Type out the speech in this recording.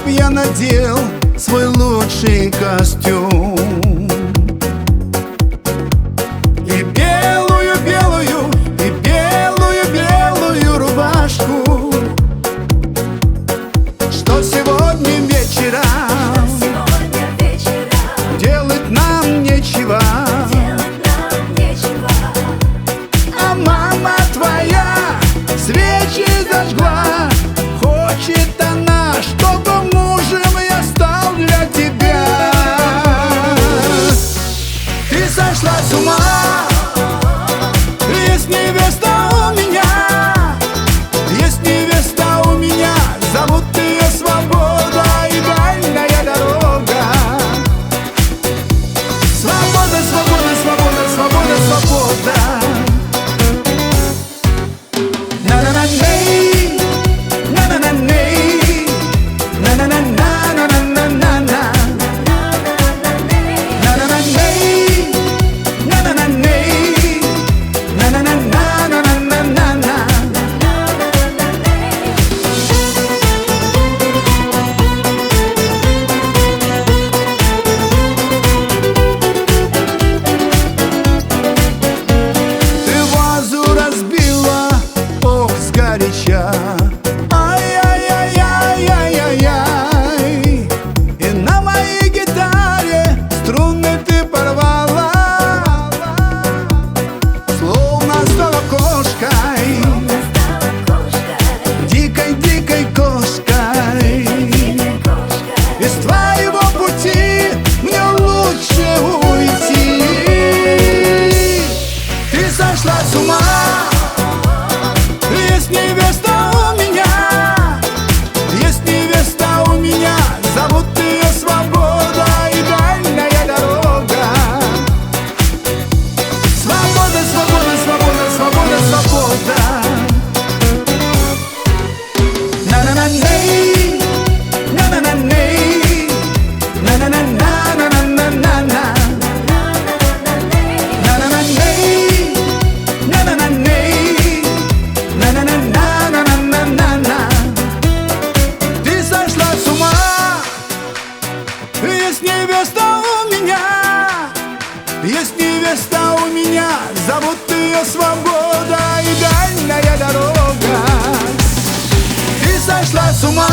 чтоб я надел свой лучший костюм и белую-белую, и белую-белую рубашку, что сегодня вечером делать нам нечего. А мама твоя свечи зажгла, хочет она, чтобы мужем я стал для тебя. Ты сошла с ума, есть невеста у меня, есть невеста у меня, зовут ее Свобода и дальняя дорога. Свобода, свобода, свобода, свобода, свобода. На-на-на-ней, на-на-на-ней, на-на-на-на-на-на-на-на, на-на-на-ней, на-на-на-ней, на-на-на-на-на-на-на-на. Ты вазу разбила, ох, сгоряча, ай-яй-яй-яй-яй-яй, и на моей гитаре струны ты порвала, словно стала кошкой, дикой-дикой кошкой. Из твоего пути мне лучше уйти. Ты сошла с ума, есть невеста у меня, есть невеста у меня, зовут ее Свобода и дальняя дорога. Свобода, свобода, свобода, свобода, свобода. На-на-на-ней, на-на-на-ней, на-на-на-на-на-на-на-на, на-на-на-ней, на-на-на-ней, на-на-на-на-на-на-на. Ты сошла с ума, есть невеста у меня, есть невеста у меня, зовут ее Свобода и дальняя дорога. Ты сошла с ума.